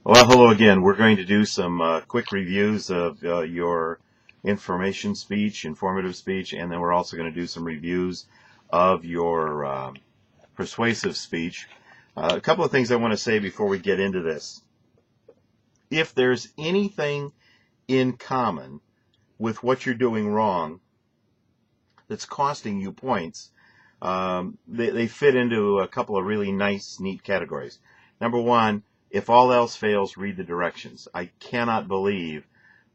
Well, hello again. We're going to do some quick reviews of your information speech, informative speech, and then we're also going to do some reviews of your persuasive speech. A couple of things I want to say before we get into this. If there's anything in common with what you're doing wrong that's costing you points, they fit into a couple of really nice, neat categories. Number one, if all else fails, read the directions. I cannot believe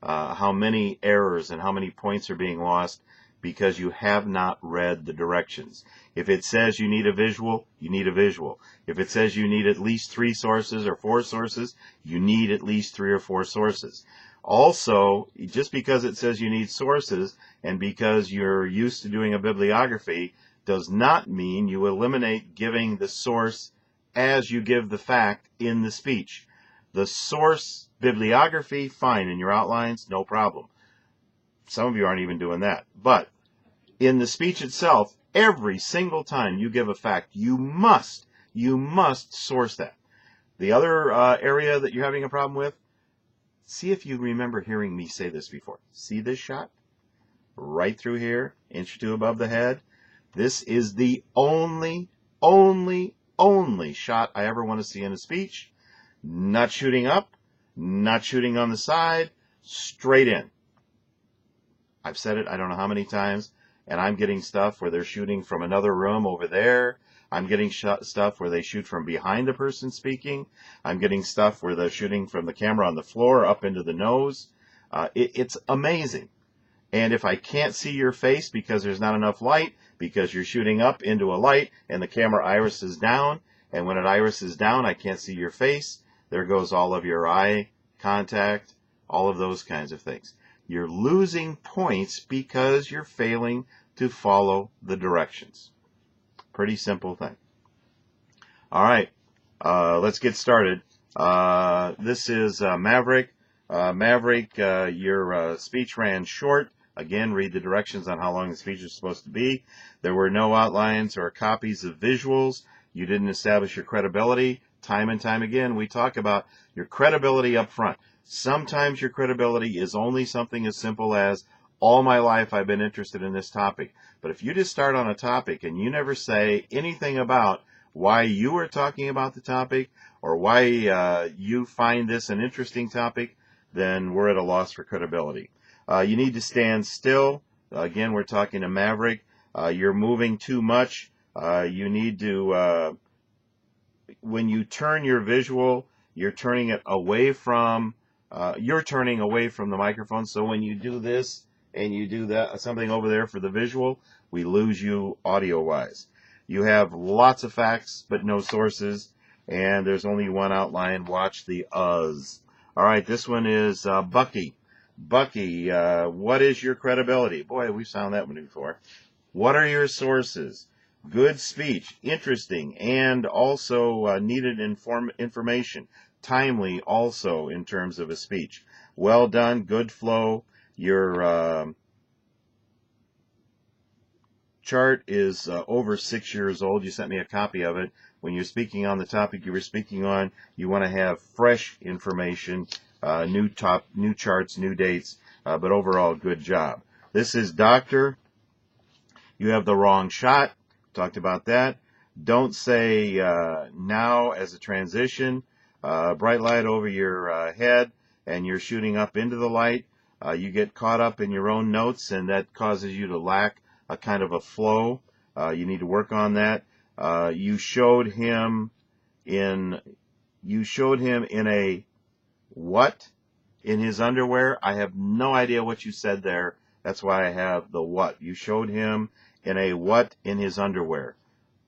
how many errors and how many points are being lost because you have not read the directions. If it says you need a visual, you need a visual. If it says you need at least 3 sources or 4 sources, you need at least 3 or 4 sources. Also, just because it says you need sources and because you're used to doing a bibliography does not mean you eliminate giving the source as you give the fact in the speech. The source bibliography, fine, in your outlines, no problem. Some of you aren't even doing that. But in the speech itself, every single time you give a fact, you must source that. The other area that you're having a problem with, see if you remember hearing me say this before. See this shot? Right through here, inch or two above the head. This is the only shot I ever want to see in a speech. Not shooting up, not shooting on the side, straight in. I've said it I don't know how many times, and I'm getting stuff where they're shooting from another room over there. I'm getting stuff where they shoot from behind the person speaking. I'm getting stuff where they're shooting from the camera on the floor up into the nose. It's amazing. And if I can't see your face because there's not enough light, because you're shooting up into a light and the camera iris is down, and when it iris is down, I can't see your face, there goes all of your eye contact, all of those kinds of things. You're losing points because you're failing to follow the directions. Pretty simple thing. All right, let's get started. This is Maverick. Maverick, your speech ran short. Again, read the directions on how long the speech is supposed to be. There were no outlines or copies of visuals. You didn't establish your credibility. Time and time again, we talk about your credibility up front. Sometimes your credibility is only something as simple as, all my life I've been interested in this topic. But if you just start on a topic and you never say anything about why you are talking about the topic or why you find this an interesting topic, then we're at a loss for credibility. You need to stand still. Again, we're talking to Maverick. You're moving too much. You need to, when you turn your visual, you're turning it away from, the microphone. So when you do this and you do that, something over there for the visual, we lose you audio-wise. You have lots of facts, but no sources, and there's only one outline. Watch the uhs. All right, this one is Bucky. Bucky, what is your credibility? Boy, we've found that one before. What are your sources? Good speech, interesting, and also needed information. Timely also in terms of a speech. Well done, good flow. Your chart is over 6 years old. You sent me a copy of it. When you're speaking on the topic you were speaking on, you want to have fresh information, new charts, new dates, but overall, good job. This is Doctor. You have the wrong shot. Talked about that. Don't say now as a transition. Bright light over your head, and you're shooting up into the light. You get caught up in your own notes, and that causes you to lack a kind of a flow. You need to work on that. You showed him in a what in his underwear. I have no idea what you said there. That's why I have the what. You showed him in a what in his underwear.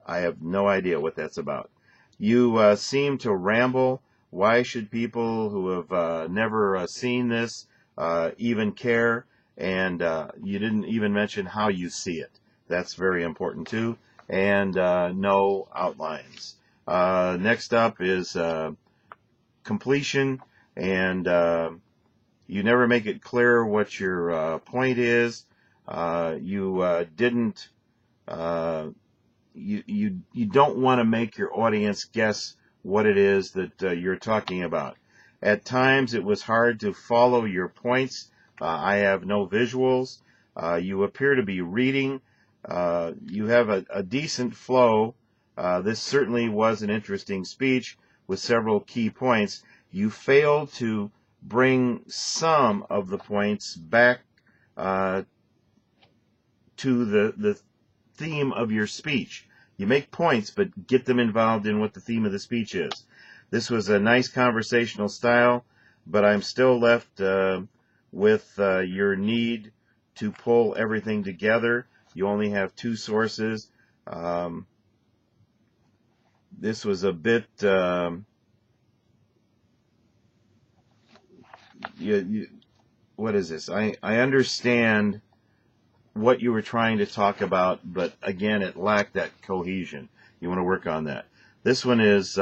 I have no idea what that's about. You seem to ramble. Why should people who have never seen this even care? And you didn't even mention how you see it. That's very important too. And no outlines. Next up is completion, and you never make it clear what your point is. You didn't. You don't want to make your audience guess what it is that you're talking about. At times it was hard to follow your points. I have no visuals. You appear to be reading. You have a decent flow. This certainly was an interesting speech with several key points. You failed to bring some of the points back to the theme of your speech. You make points, but get them involved in what the theme of the speech is. This was a nice conversational style, but I'm still left with your need to pull everything together. You only have two sources. This was a bit what is this? I understand what you were trying to talk about, but again, it lacked that cohesion. You want to work on that. This one is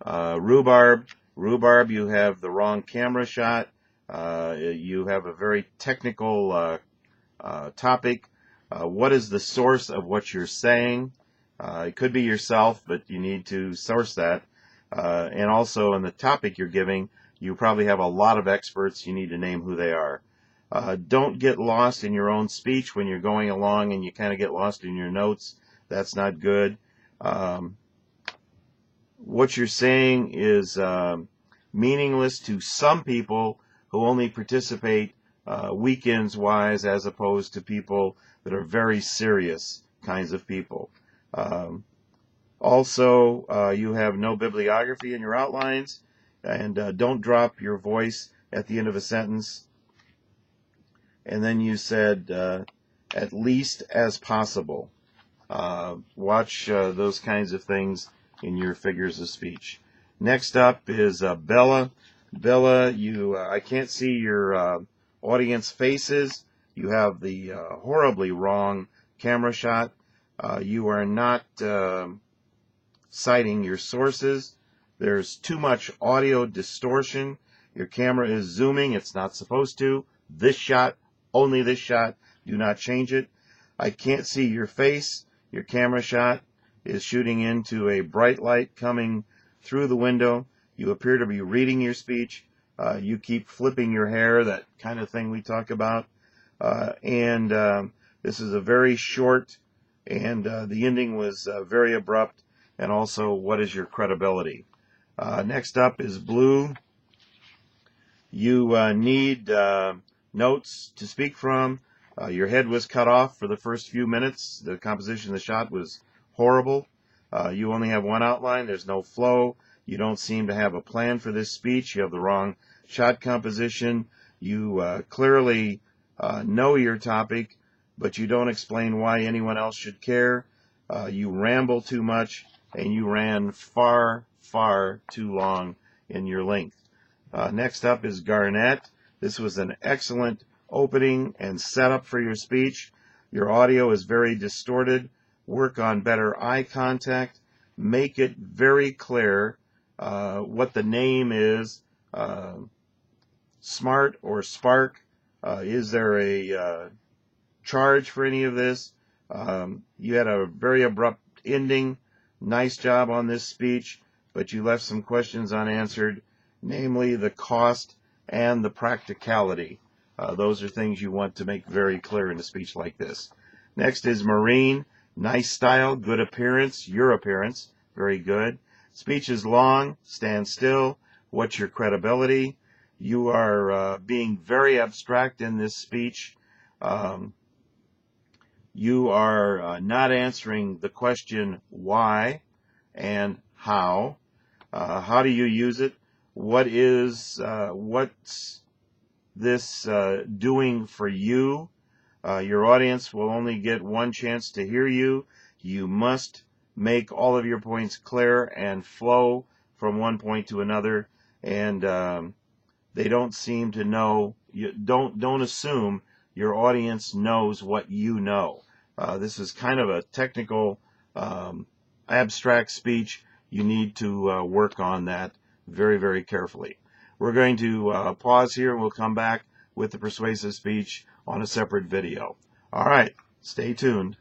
rhubarb. Rhubarb, you have the wrong camera shot. You have a very technical topic. What is the source of what you're saying? It could be yourself, but you need to source that. And also in the topic you're giving, you probably have a lot of experts. You need to name who they are. Don't get lost in your own speech when you're going along and you kind of get lost in your notes. That's not good. What you're saying is meaningless to some people who only participate weekends-wise, as opposed to people that are very serious kinds of people. Also, you have no bibliography in your outlines, and don't drop your voice at the end of a sentence. And then you said, at least as possible. Watch those kinds of things in your figures of speech. Next up is Bella. Bella, I can't see your audience faces. You have the horribly wrong camera shot. You are not citing your sources. There's too much audio distortion. Your camera is zooming. It's not supposed to. This shot, only this shot. Do not change it. I can't see your face. Your camera shot is shooting into a bright light coming through the window. You appear to be reading your speech. You keep flipping your hair, that kind of thing we talk about. And this is a very short, and the ending was very abrupt. And also, what is your credibility? Next up is Blue. You need notes to speak from. Your head was cut off for the first few minutes. The composition of the shot was horrible. You only have one outline. There's no flow. You don't seem to have a plan for this speech. You have the wrong shot composition. You clearly know your topic, but you don't explain why anyone else should care. You ramble too much, and you ran far, far too long in your length. Next up is Garnett. This was an excellent opening and setup for your speech. Your audio is very distorted. Work on better eye contact. Make it very clear what the name is. Smart or Spark. Is there a charge for any of this? You had a very abrupt ending. Nice job on this speech, but you left some questions unanswered, namely the cost and the practicality. Those are things you want to make very clear in a speech like this. Next is Marine. Nice style, good appearance. Your appearance, very good. Speech is long. Stand still. What's your credibility? You are being very abstract in this speech. You are not answering the question why and how. How do you use it? What's this doing for you? Your audience will only get one chance to hear you. You must make all of your points clear and flow from one point to another. And they don't seem to know. Don't assume your audience knows what you know. This is kind of a technical, abstract speech. You need to work on that very, very carefully. We're going to pause here, and we'll come back with the persuasive speech on a separate video. All right, stay tuned.